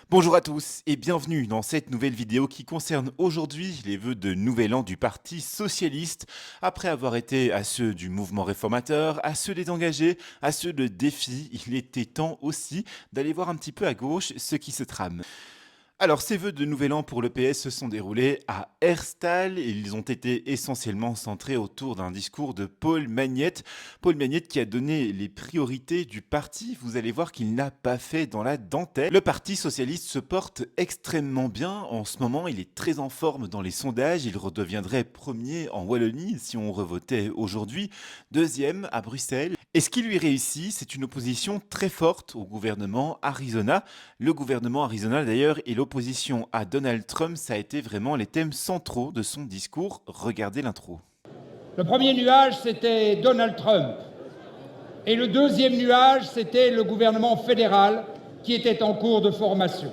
Bonjour à tous et bienvenue dans cette nouvelle vidéo qui concerne aujourd'hui les vœux de nouvel an du Parti socialiste. Après avoir été à ceux du mouvement réformateur, à ceux des engagés, à ceux de défi, il était temps aussi d'aller voir un petit peu à gauche ce qui se trame. Alors, ces vœux de nouvel an pour le PS se sont déroulés à Herstal et ils ont été essentiellement centrés autour d'un discours de Paul Magnette. Paul Magnette qui a donné les priorités du parti. Vous allez voir qu'il n'a pas fait dans la dentelle. Le Parti socialiste se porte extrêmement bien. En ce moment, il est très en forme dans les sondages. Il redeviendrait premier en Wallonie si on revotait aujourd'hui, deuxième à Bruxelles. Et ce qui lui réussit, c'est une opposition très forte au gouvernement Arizona. Le gouvernement Arizona, d'ailleurs, et l'opposition à Donald Trump, ça a été vraiment les thèmes centraux de son discours. Regardez l'intro. Le premier nuage, c'était Donald Trump. Et le deuxième nuage, c'était le gouvernement fédéral qui était en cours de formation.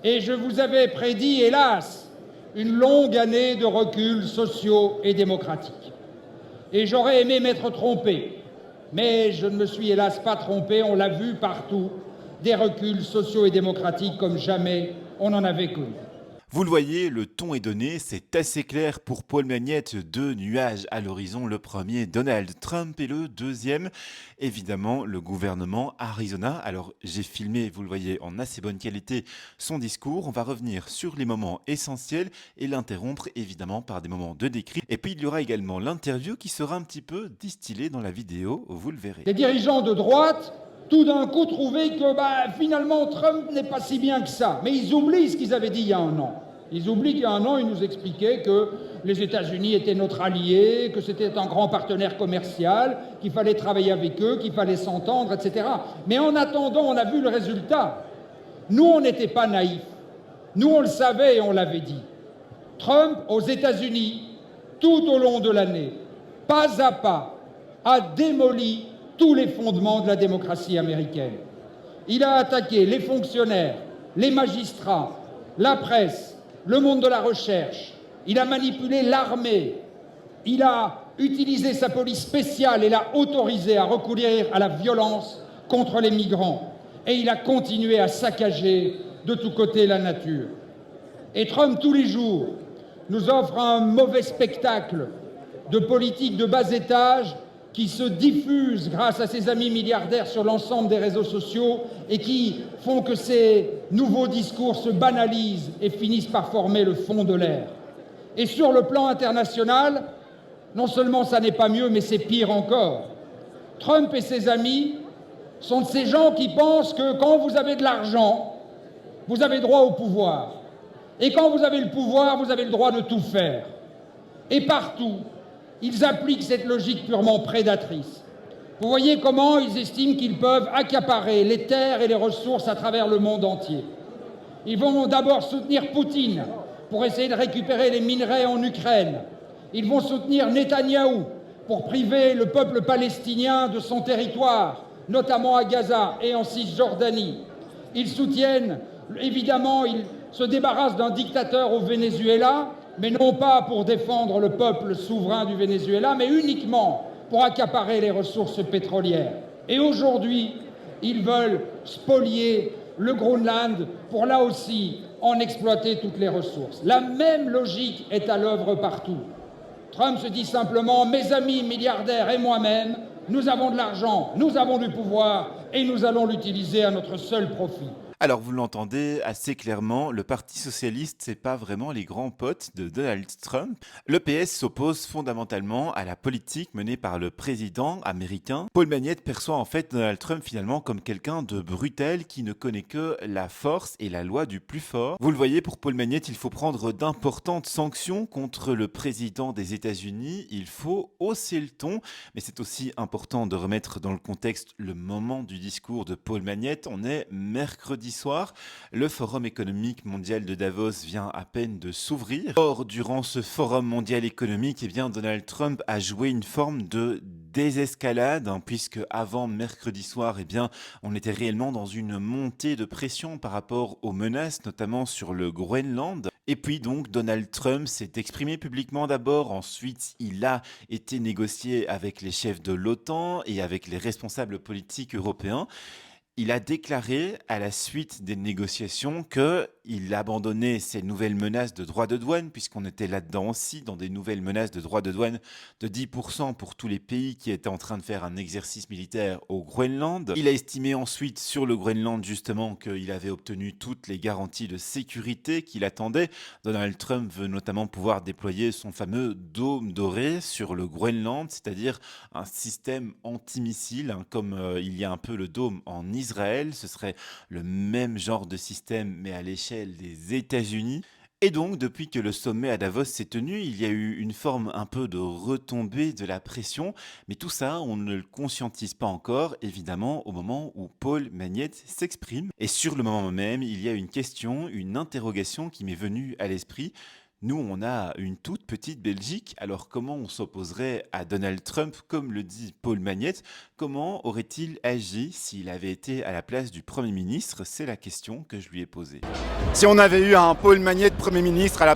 Et je vous avais prédit, hélas, une longue année de reculs sociaux et démocratiques. Et j'aurais aimé m'être trompé, mais je ne me suis hélas pas trompé, on l'a vu partout, des reculs sociaux et démocratiques comme jamais on n'en avait connu. Vous le voyez, le ton est donné, c'est assez clair pour Paul Magnette, deux nuages à l'horizon, le premier Donald Trump et le deuxième, évidemment, le gouvernement Arizona. Alors j'ai filmé, vous le voyez, en assez bonne qualité son discours, on va revenir sur les moments essentiels et l'interrompre évidemment par des moments de décrit. Et puis il y aura également l'interview qui sera un petit peu distillée dans la vidéo, vous le verrez. Les dirigeants de droite, tout d'un coup, trouvaient que finalement Trump n'est pas si bien que ça. Mais ils oublient ce qu'ils avaient dit il y a un an. Ils oublient qu'il y a un an, ils nous expliquaient que les États-Unis étaient notre allié, que c'était un grand partenaire commercial, qu'il fallait travailler avec eux, qu'il fallait s'entendre, etc. Mais en attendant, on a vu le résultat. Nous, on n'était pas naïfs. Nous, on le savait et on l'avait dit. Trump, aux États-Unis, tout au long de l'année, pas à pas, a démoli tous les fondements de la démocratie américaine. Il a attaqué les fonctionnaires, les magistrats, la presse, le monde de la recherche. Il a manipulé l'armée. Il a utilisé sa police spéciale et l'a autorisé à recourir à la violence contre les migrants. Et il a continué à saccager de tous côtés la nature. Et Trump, tous les jours, nous offre un mauvais spectacle de politique de bas étage qui se diffuse grâce à ses amis milliardaires sur l'ensemble des réseaux sociaux et qui font que ces nouveaux discours se banalisent et finissent par former le fond de l'air. Et sur le plan international, non seulement ça n'est pas mieux, mais c'est pire encore. Trump et ses amis sont de ces gens qui pensent que quand vous avez de l'argent, vous avez droit au pouvoir. Et quand vous avez le pouvoir, vous avez le droit de tout faire. Et partout, ils appliquent cette logique purement prédatrice. Vous voyez comment ils estiment qu'ils peuvent accaparer les terres et les ressources à travers le monde entier. Ils vont d'abord soutenir Poutine pour essayer de récupérer les minerais en Ukraine. Ils vont soutenir Netanyahou pour priver le peuple palestinien de son territoire, notamment à Gaza et en Cisjordanie. Ils soutiennent, évidemment, ils se débarrassent d'un dictateur au Venezuela, mais non pas pour défendre le peuple souverain du Venezuela, mais uniquement pour accaparer les ressources pétrolières. Et aujourd'hui, ils veulent spolier le Groenland pour, là aussi, en exploiter toutes les ressources. La même logique est à l'œuvre partout. Trump se dit simplement « Mes amis milliardaires et moi-même, nous avons de l'argent, nous avons du pouvoir et nous allons l'utiliser à notre seul profit. » Alors vous l'entendez assez clairement, le Parti socialiste, c'est pas vraiment les grands potes de Donald Trump. Le PS s'oppose fondamentalement à la politique menée par le président américain. Paul Magnette perçoit en fait Donald Trump finalement comme quelqu'un de brutal qui ne connaît que la force et la loi du plus fort. Vous le voyez, pour Paul Magnette, il faut prendre d'importantes sanctions contre le président des États-Unis. Il faut hausser le ton, mais c'est aussi important de remettre dans le contexte le moment du discours de Paul Magnette. On est mercredi soir, le Forum économique mondial de Davos vient à peine de s'ouvrir. Or, durant ce Forum mondial économique, eh bien, Donald Trump a joué une forme de désescalade, puisque avant mercredi soir, eh bien, on était réellement dans une montée de pression par rapport aux menaces, notamment sur le Groenland. Et puis donc, Donald Trump s'est exprimé publiquement d'abord, ensuite il a été négocié avec les chefs de l'OTAN et avec les responsables politiques européens. Il a déclaré à la suite des négociations qu'il abandonnait ces nouvelles menaces de droits de douane, puisqu'on était là-dedans aussi, dans des nouvelles menaces de droits de douane de 10% pour tous les pays qui étaient en train de faire un exercice militaire au Groenland. Il a estimé ensuite sur le Groenland justement qu'il avait obtenu toutes les garanties de sécurité qu'il attendait. Donald Trump veut notamment pouvoir déployer son fameux dôme doré sur le Groenland, c'est-à-dire un système antimissile, hein, comme il y a un peu le dôme en Israël. Ce serait le même genre de système, mais à l'échelle des États-Unis. Et donc, depuis que le sommet à Davos s'est tenu, il y a eu une forme un peu de retombée de la pression, mais tout ça, on ne le conscientise pas encore, évidemment, au moment où Paul Magnette s'exprime. Et sur le moment même, il y a une question, une interrogation qui m'est venue à l'esprit. Nous, on a une toute petite Belgique, alors comment on s'opposerait à Donald Trump, comme le dit Paul Magnette? Comment aurait-il agi s'il avait été à la place du Premier ministre? C'est la question que je lui ai posée. Si on avait eu un Paul Magnette Premier ministre à la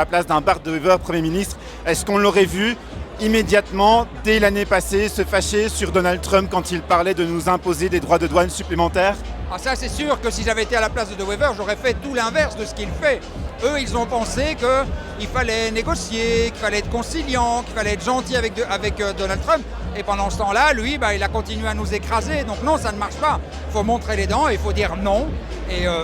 place d'un Bart De Wever Premier ministre, est-ce qu'on l'aurait vu immédiatement, dès l'année passée, se fâcher sur Donald Trump quand il parlait de nous imposer des droits de douane supplémentaires? Ah ça c'est sûr que si j'avais été à la place de Wever, j'aurais fait tout l'inverse de ce qu'il fait. Eux, ils ont pensé qu'il fallait négocier, qu'il fallait être conciliant, qu'il fallait être gentil avec Donald Trump. Et pendant ce temps-là, lui, il a continué à nous écraser. Donc non, ça ne marche pas. Il faut montrer les dents, il faut dire non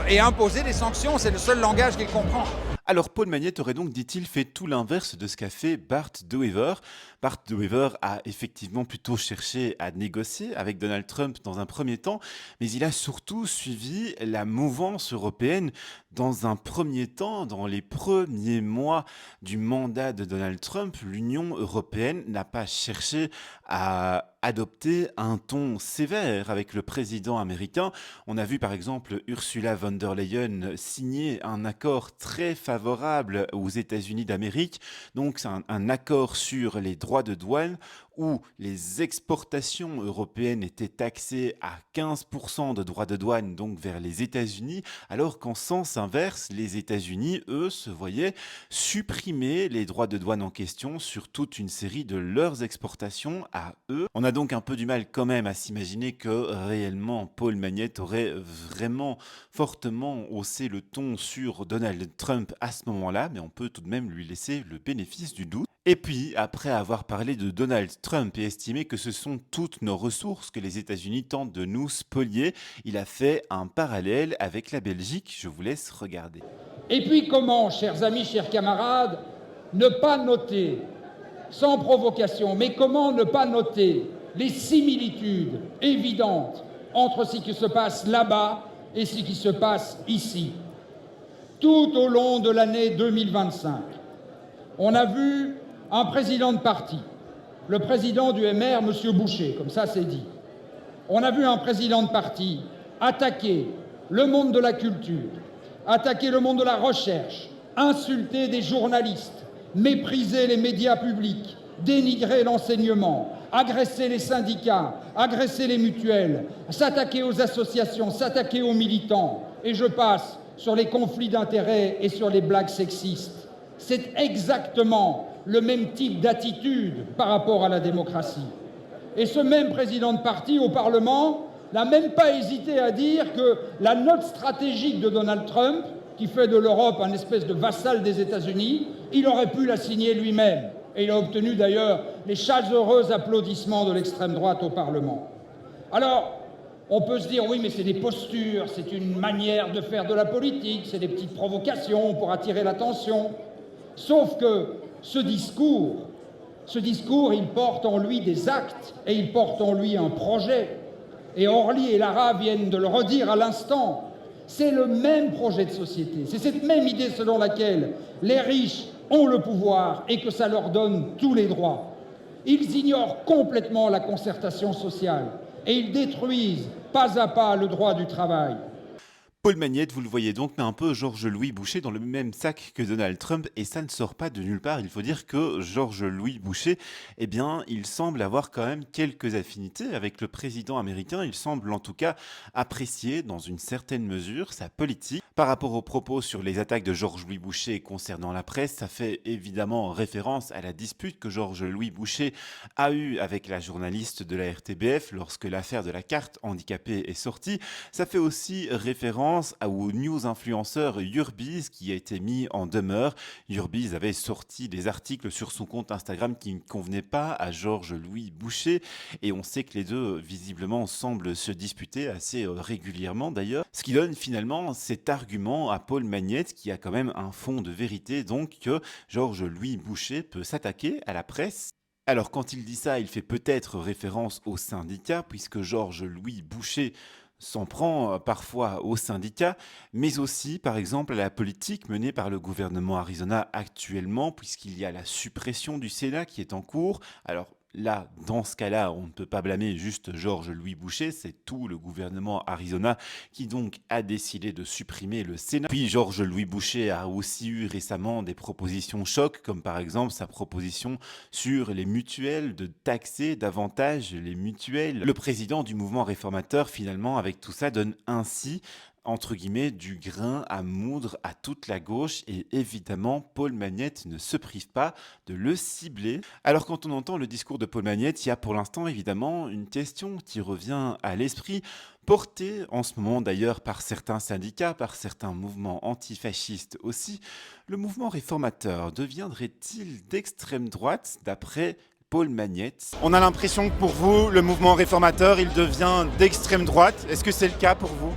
et imposer des sanctions. C'est le seul langage qu'il comprend. Alors Paul Magnette aurait donc, dit-il, fait tout l'inverse de ce qu'a fait Bart De Wever. Bart De Wever a effectivement plutôt cherché à négocier avec Donald Trump dans un premier temps, mais il a surtout suivi la mouvance européenne dans un premier temps. Dans les premiers mois du mandat de Donald Trump, l'Union européenne n'a pas cherché à adopter un ton sévère avec le président américain. On a vu par exemple Ursula von der Leyen signer un accord très favorable aux États-Unis d'Amérique. Donc c'est un accord sur les droits de douane où les exportations européennes étaient taxées à 15% de droits de douane donc vers les États-Unis, alors qu'en sens inverse, les États-Unis, eux, se voyaient supprimer les droits de douane en question sur toute une série de leurs exportations à eux. On a donc un peu du mal quand même à s'imaginer que réellement Paul Magnette aurait vraiment fortement haussé le ton sur Donald Trump à ce moment-là, mais on peut tout de même lui laisser le bénéfice du doute. Et puis, après avoir parlé de Donald Trump et estimé que ce sont toutes nos ressources que les États-Unis tentent de nous spolier, il a fait un parallèle avec la Belgique. Je vous laisse regarder. Et puis comment, chers amis, chers camarades, ne pas noter, sans provocation, mais comment ne pas noter les similitudes évidentes entre ce qui se passe là-bas et ce qui se passe ici? Tout au long de l'année 2025, on a vu un président de parti, le président du MR, M. Boucher, comme ça c'est dit. On a vu un président de parti attaquer le monde de la culture, attaquer le monde de la recherche, insulter des journalistes, mépriser les médias publics, dénigrer l'enseignement, agresser les syndicats, agresser les mutuelles, s'attaquer aux associations, s'attaquer aux militants, et je passe sur les conflits d'intérêts et sur les blagues sexistes. C'est exactement le même type d'attitude par rapport à la démocratie. Et ce même président de parti au Parlement n'a même pas hésité à dire que la note stratégique de Donald Trump, qui fait de l'Europe un espèce de vassal des États-Unis, il aurait pu la signer lui-même. Et il a obtenu d'ailleurs les chaleureux applaudissements de l'extrême droite au Parlement. Alors, on peut se dire, oui, mais c'est des postures, c'est une manière de faire de la politique, c'est des petites provocations pour attirer l'attention. Sauf que ce discours, il porte en lui des actes et il porte en lui un projet. Et Orly et Lara viennent de le redire à l'instant. C'est le même projet de société. C'est cette même idée selon laquelle les riches ont le pouvoir et que ça leur donne tous les droits. Ils ignorent complètement la concertation sociale et ils détruisent pas à pas le droit du travail. Paul Magnette, vous le voyez donc, met un peu Georges-Louis Boucher dans le même sac que Donald Trump et ça ne sort pas de nulle part. Il faut dire que Georges-Louis Boucher, eh bien, il semble avoir quand même quelques affinités avec le président américain. Il semble en tout cas apprécier dans une certaine mesure sa politique. Par rapport aux propos sur les attaques de Georges-Louis Boucher concernant la presse, ça fait évidemment référence à la dispute que Georges-Louis Boucher a eue avec la journaliste de la RTBF lorsque l'affaire de la carte handicapée est sortie. Ça fait aussi référence au news influenceur Urbiz qui a été mis en demeure. Urbiz avait sorti des articles sur son compte Instagram qui ne convenaient pas à Georges-Louis Boucher et on sait que les deux visiblement semblent se disputer assez régulièrement d'ailleurs. Ce qui donne finalement cet argument à Paul Magnette qui a quand même un fond de vérité, donc que Georges-Louis Boucher peut s'attaquer à la presse. Alors quand il dit ça, il fait peut-être référence aux syndicats puisque Georges-Louis Boucher s'en prend parfois aux syndicats, mais aussi par exemple à la politique menée par le gouvernement Arizona actuellement, puisqu'il y a la suppression du Sénat qui est en cours. Alors là, dans ce cas-là, on ne peut pas blâmer juste Georges-Louis Boucher, c'est tout le gouvernement Arizona qui donc a décidé de supprimer le Sénat. Puis Georges-Louis Boucher a aussi eu récemment des propositions chocs, comme par exemple sa proposition sur les mutuelles, de taxer davantage les mutuelles. Le président du mouvement réformateur, finalement, avec tout ça, donne ainsi entre guillemets, du grain à moudre à toute la gauche et évidemment, Paul Magnette ne se prive pas de le cibler. Alors quand on entend le discours de Paul Magnette, il y a pour l'instant évidemment une question qui revient à l'esprit, portée en ce moment d'ailleurs par certains syndicats, par certains mouvements antifascistes aussi. Le mouvement réformateur deviendrait-il d'extrême droite d'après Paul Magnette? On a l'impression que pour vous, le mouvement réformateur, il devient d'extrême droite. Est-ce que c'est le cas pour vous ?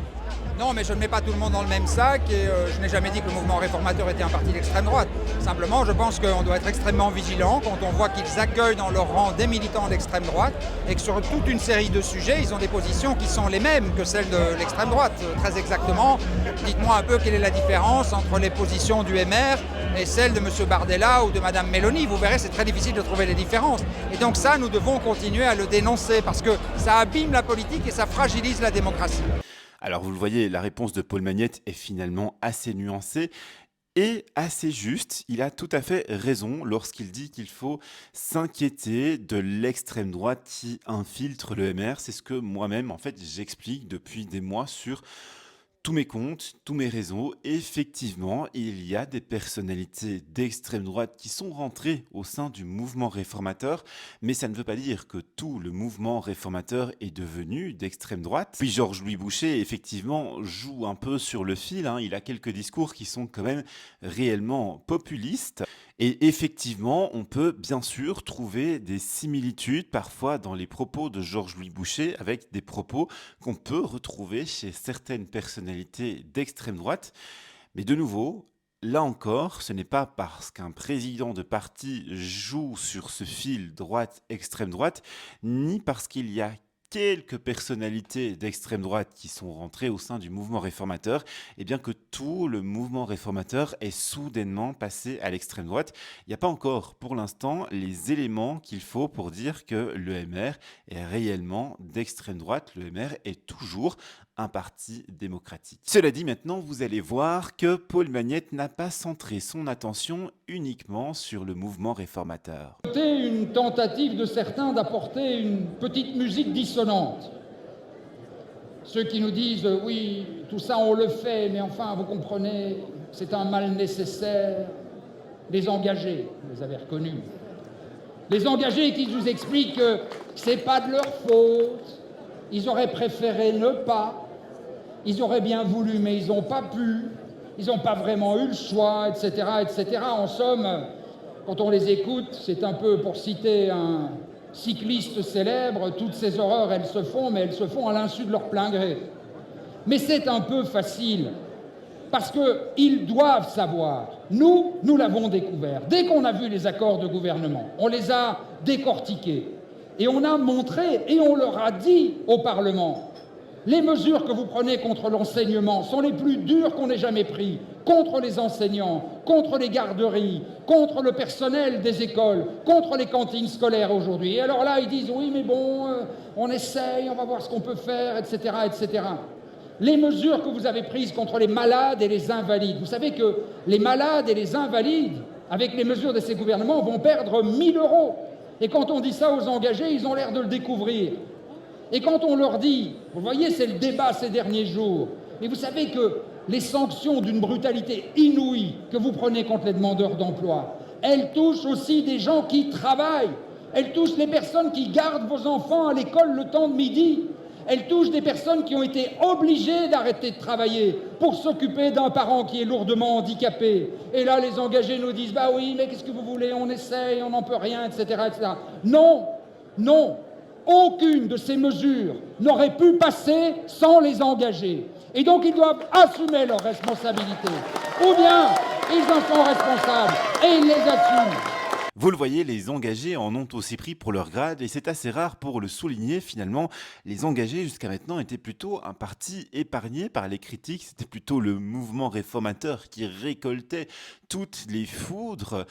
Non, mais je ne mets pas tout le monde dans le même sac et je n'ai jamais dit que le mouvement réformateur était un parti d'extrême droite. Simplement, je pense qu'on doit être extrêmement vigilant quand on voit qu'ils accueillent dans leur rang des militants d'extrême droite et que sur toute une série de sujets, ils ont des positions qui sont les mêmes que celles de l'extrême droite. Très exactement, dites-moi un peu quelle est la différence entre les positions du MR et celles de M. Bardella ou de Mme Meloni. Vous verrez, c'est très difficile de trouver les différences. Et donc ça, nous devons continuer à le dénoncer parce que ça abîme la politique et ça fragilise la démocratie. Alors vous le voyez, la réponse de Paul Magnette est finalement assez nuancée et assez juste. Il a tout à fait raison lorsqu'il dit qu'il faut s'inquiéter de l'extrême droite qui infiltre le MR. C'est ce que moi-même, en fait, j'explique depuis des mois sur tous mes comptes, tous mes réseaux. Effectivement, il y a des personnalités d'extrême droite qui sont rentrées au sein du mouvement réformateur, mais ça ne veut pas dire que tout le mouvement réformateur est devenu d'extrême droite. Puis Georges-Louis Boucher, effectivement, joue un peu sur le fil, hein. Il a quelques discours qui sont quand même réellement populistes. Et effectivement, on peut bien sûr trouver des similitudes parfois dans les propos de Georges-Louis Boucher avec des propos qu'on peut retrouver chez certaines personnalités d'extrême droite. Mais de nouveau, là encore, ce n'est pas parce qu'un président de parti joue sur ce fil droite-extrême droite, ni parce qu'il y a quelques personnalités d'extrême droite qui sont rentrées au sein du mouvement réformateur, et bien que tout le mouvement réformateur est soudainement passé à l'extrême droite. Il n'y a pas encore, pour l'instant, les éléments qu'il faut pour dire que le MR est réellement d'extrême droite. Le MR est toujours un parti démocratique. Cela dit, maintenant, vous allez voir que Paul Magnette n'a pas centré son attention uniquement sur le mouvement réformateur. Une tentative de certains d'apporter une petite musique dissonante. Ceux qui nous disent « oui, tout ça on le fait, mais enfin, vous comprenez, c'est un mal nécessaire ». Les engagés, vous les avez reconnus. Les engagés qui nous expliquent que c'est pas de leur faute, ils auraient préféré ne pas. Ils auraient bien voulu, mais ils n'ont pas pu. Ils n'ont pas vraiment eu le choix, etc., etc. En somme, quand on les écoute, c'est un peu, pour citer un cycliste célèbre, toutes ces horreurs, elles se font, mais elles se font à l'insu de leur plein gré. Mais c'est un peu facile, parce qu'ils doivent savoir. Nous l'avons découvert. Dès qu'on a vu les accords de gouvernement, on les a décortiqués. Et on a montré, et on leur a dit au Parlement, les mesures que vous prenez contre l'enseignement sont les plus dures qu'on ait jamais prises, contre les enseignants, contre les garderies, contre le personnel des écoles, contre les cantines scolaires aujourd'hui. Et alors là, ils disent « oui, mais bon, on essaye, on va voir ce qu'on peut faire, etc. etc. » les mesures que vous avez prises contre les malades et les invalides. Vous savez que les malades et les invalides, avec les mesures de ces gouvernements, vont perdre 1 000 €. Et quand on dit ça aux engagés, ils ont l'air de le découvrir. Et quand on leur dit, vous voyez, c'est le débat ces derniers jours, et vous savez que les sanctions d'une brutalité inouïe que vous prenez contre les demandeurs d'emploi, elles touchent aussi des gens qui travaillent. Elles touchent les personnes qui gardent vos enfants à l'école le temps de midi. Elles touchent des personnes qui ont été obligées d'arrêter de travailler pour s'occuper d'un parent qui est lourdement handicapé. Et là, les engagés nous disent « Bah oui, mais qu'est-ce que vous voulez? On essaye, on n'en peut rien, etc. etc. » Non, non, aucune de ces mesures n'aurait pu passer sans les engagés. Et donc, ils doivent assumer leurs responsabilités. Ou bien, ils en sont responsables et ils les assument. Vous le voyez, les engagés en ont aussi pris pour leur grade et c'est assez rare pour le souligner. Finalement, les engagés jusqu'à maintenant étaient plutôt un parti épargné par les critiques. C'était plutôt le mouvement réformateur qui récoltait toutes les foudres.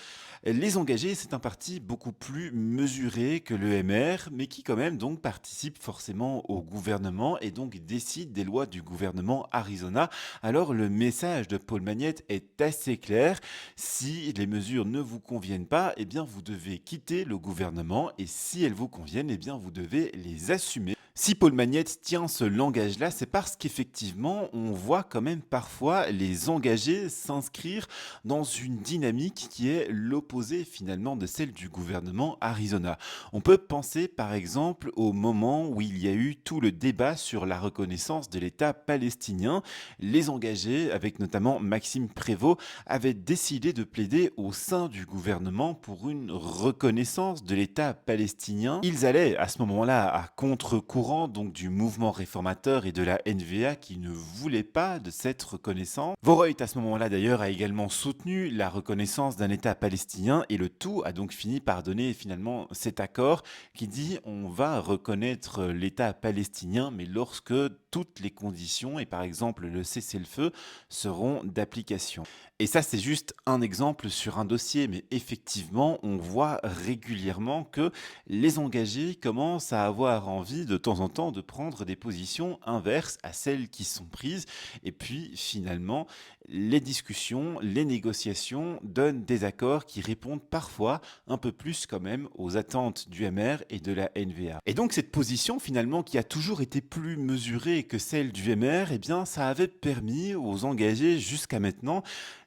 Les engagés, c'est un parti beaucoup plus mesuré que le MR, mais qui quand même donc participe forcément au gouvernement et donc décide des lois du gouvernement Arizona. Alors le message de Paul Magnette est assez clair. Si les mesures ne vous conviennent pas, eh bien vous devez quitter le gouvernement et si elles vous conviennent, eh bien vous devez les assumer. Si Paul Magnette tient ce langage-là, c'est parce qu'effectivement, on voit quand même parfois les engagés s'inscrire dans une dynamique qui est l'opposé finalement de celle du gouvernement Arizona. On peut penser par exemple au moment où il y a eu tout le débat sur la reconnaissance de l'État palestinien. Les engagés, avec notamment Maxime Prévost, avaient décidé de plaider au sein du gouvernement pour une reconnaissance de l'État palestinien. Ils allaient à ce moment-là à contre-courant donc du mouvement réformateur et de la NVA qui ne voulait pas de cette reconnaissance. Voreut à ce moment-là d'ailleurs a également soutenu la reconnaissance d'un État palestinien et le tout a donc fini par donner finalement cet accord qui dit on va reconnaître l'État palestinien mais lorsque toutes les conditions et par exemple le cessez-le-feu seront d'application. Et ça, c'est juste un exemple sur un dossier, mais effectivement, on voit régulièrement que les engagés commencent à avoir envie de temps en temps de prendre des positions inverses à celles qui sont prises. Et puis, finalement, les discussions, les négociations donnent des accords qui répondent parfois un peu plus quand même aux attentes du MR et de la NVA. Et donc, cette position, finalement, qui a toujours été plus mesurée que celle du MR, eh bien, ça avait permis aux engagés jusqu'à maintenant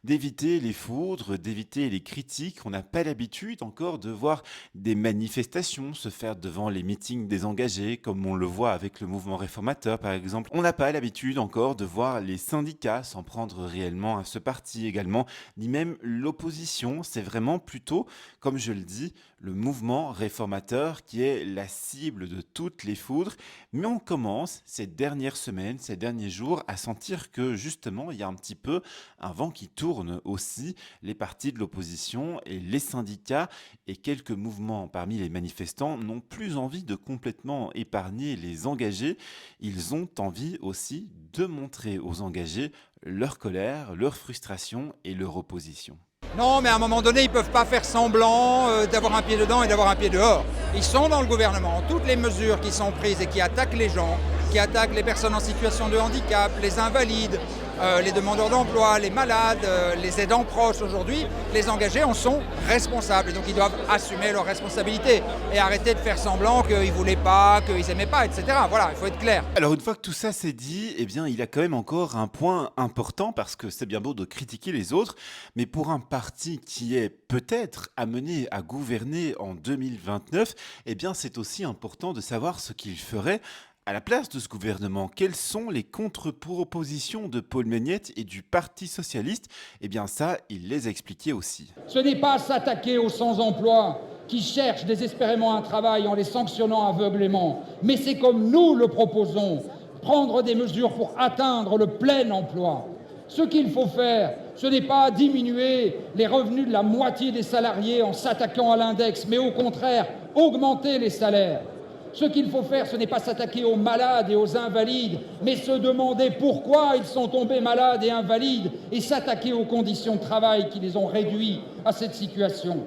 d'éviter les foudres, d'éviter les critiques. On n'a pas l'habitude encore de voir des manifestations se faire devant les meetings des engagés, comme on le voit avec le mouvement réformateur par exemple. On n'a pas l'habitude encore de voir les syndicats s'en prendre réellement à ce parti également, ni même l'opposition. C'est vraiment plutôt, comme je le dis, le mouvement réformateur qui est la cible de toutes les foudres. Mais on commence ces dernières semaines, ces derniers jours à sentir que justement il y a un petit peu un vent qui tourne aussi. Les partis de l'opposition et les syndicats et quelques mouvements parmi les manifestants n'ont plus envie de complètement épargner les engagés. Ils ont envie aussi de montrer aux engagés leur colère, leur frustration et leur opposition. Non, mais à un moment donné, ils ne peuvent pas faire semblant d'avoir un pied dedans et d'avoir un pied dehors. Ils sont dans le gouvernement. Toutes les mesures qui sont prises et qui attaquent les gens, qui attaquent les personnes en situation de handicap, les invalides, les demandeurs d'emploi, les malades, les aidants proches aujourd'hui, les engagés en sont responsables. Et donc ils doivent assumer leurs responsabilités et arrêter de faire semblant qu'ils ne voulaient pas, qu'ils n'aimaient pas, etc. Voilà, il faut être clair. Alors une fois que tout ça c'est dit, eh bien il y a quand même encore un point important parce que c'est bien beau de critiquer les autres, mais pour un parti qui est peut-être amené à gouverner en 2029, eh bien c'est aussi important de savoir ce qu'il ferait à la place de ce gouvernement. Quelles sont les contre-propositions de Paul Magnette et du Parti socialiste? Eh bien ça, il les expliquait aussi. Ce n'est pas s'attaquer aux sans-emploi qui cherchent désespérément un travail en les sanctionnant aveuglément, mais c'est comme nous le proposons, prendre des mesures pour atteindre le plein emploi. Ce qu'il faut faire, ce n'est pas diminuer les revenus de la moitié des salariés en s'attaquant à l'index, mais au contraire, augmenter les salaires. Ce qu'il faut faire, ce n'est pas s'attaquer aux malades et aux invalides, mais se demander pourquoi ils sont tombés malades et invalides et s'attaquer aux conditions de travail qui les ont réduits à cette situation.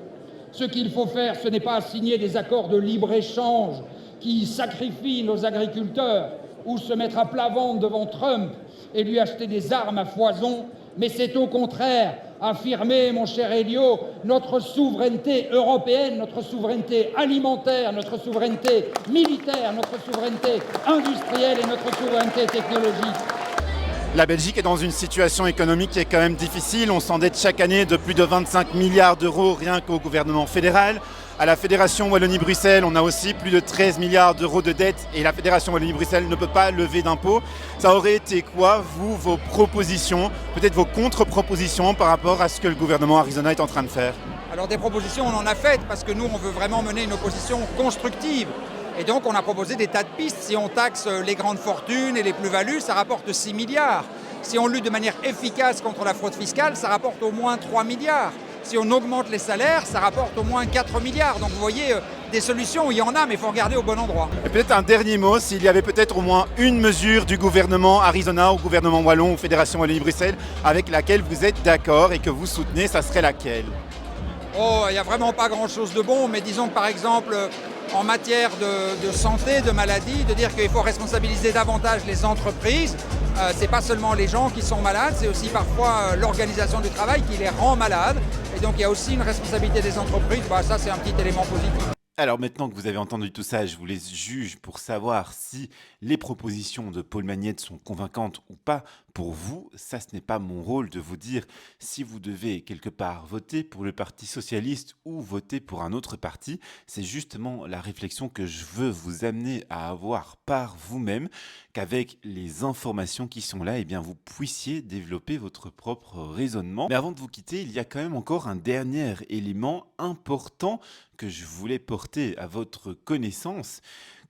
Ce qu'il faut faire, ce n'est pas signer des accords de libre-échange qui sacrifient nos agriculteurs ou se mettre à plat ventre devant Trump et lui acheter des armes à foison, mais c'est au contraire affirmer, mon cher Elio, notre souveraineté européenne, notre souveraineté alimentaire, notre souveraineté militaire, notre souveraineté industrielle et notre souveraineté technologique. La Belgique est dans une situation économique qui est quand même difficile. On s'endette chaque année de plus de 25 milliards d'euros rien qu'au gouvernement fédéral. À la Fédération Wallonie-Bruxelles, on a aussi plus de 13 milliards d'euros de dettes et la Fédération Wallonie-Bruxelles ne peut pas lever d'impôts. Ça aurait été quoi, vous, vos propositions, peut-être vos contre-propositions par rapport à ce que le gouvernement Arizona est en train de faire? Alors des propositions, on en a faites parce que nous, on veut vraiment mener une opposition constructive. Et donc, on a proposé des tas de pistes. Si on taxe les grandes fortunes et les plus-values, ça rapporte 6 milliards. Si on lutte de manière efficace contre la fraude fiscale, ça rapporte au moins 3 milliards. Si on augmente les salaires, ça rapporte au moins 4 milliards. Donc, vous voyez, des solutions, il y en a, mais il faut regarder au bon endroit. Et peut-être un dernier mot, s'il y avait peut-être au moins une mesure du gouvernement Arizona, au gouvernement Wallon, ou Fédération Wallonie-Bruxelles, avec laquelle vous êtes d'accord et que vous soutenez, ça serait laquelle? Oh, il n'y a vraiment pas grand-chose de bon, mais disons que par exemple, en matière de santé, de maladie, de dire qu'il faut responsabiliser davantage les entreprises. C'est pas seulement les gens qui sont malades, c'est aussi parfois l'organisation du travail qui les rend malades. Et donc il y a aussi une responsabilité des entreprises. Ça, c'est un petit élément positif. Alors maintenant que vous avez entendu tout ça, je vous laisse juge pour savoir si les propositions de Paul Magnette sont convaincantes ou pas pour vous. Ça, ce n'est pas mon rôle de vous dire si vous devez quelque part voter pour le Parti socialiste ou voter pour un autre parti. C'est justement la réflexion que je veux vous amener à avoir par vous-même, qu'avec les informations qui sont là, eh bien, vous puissiez développer votre propre raisonnement. Mais avant de vous quitter, il y a quand même encore un dernier élément important que je voulais porter à votre connaissance.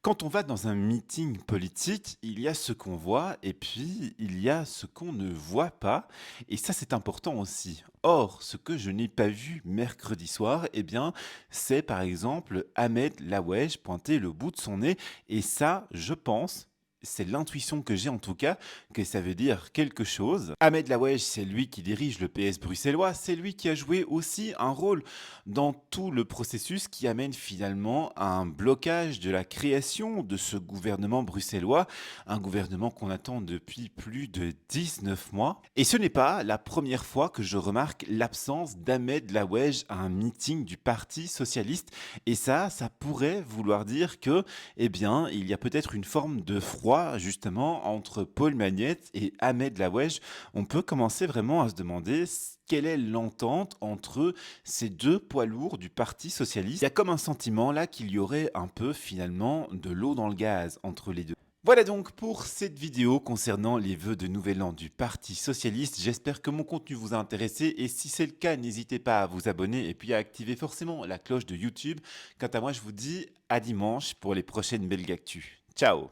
Quand on va dans un meeting politique, il y a ce qu'on voit et puis il y a ce qu'on ne voit pas. Et ça, c'est important aussi. Or, ce que je n'ai pas vu mercredi soir, eh bien, c'est par exemple Ahmed Laouej pointer le bout de son nez. Et ça, je pense, c'est l'intuition que j'ai en tout cas, que ça veut dire quelque chose. Ahmed Laouej, c'est lui qui dirige le PS bruxellois, c'est lui qui a joué aussi un rôle dans tout le processus qui amène finalement à un blocage de la création de ce gouvernement bruxellois, un gouvernement qu'on attend depuis plus de 19 mois. Et ce n'est pas la première fois que je remarque l'absence d'Ahmed Laouej à un meeting du Parti socialiste. Et ça pourrait vouloir dire que, eh bien, il y a peut-être une forme de froid justement entre Paul Magnette et Ahmed Laouej. On peut commencer vraiment à se demander quelle est l'entente entre ces deux poids lourds du Parti socialiste. Il y a comme un sentiment là qu'il y aurait un peu finalement de l'eau dans le gaz entre les deux. Voilà donc pour cette vidéo concernant les vœux de Nouvel An du Parti Socialiste. J'espère que mon contenu vous a intéressé et si c'est le cas, n'hésitez pas à vous abonner et puis à activer forcément la cloche de YouTube. Quant à moi, je vous dis à dimanche pour les prochaines belles actus. Ciao!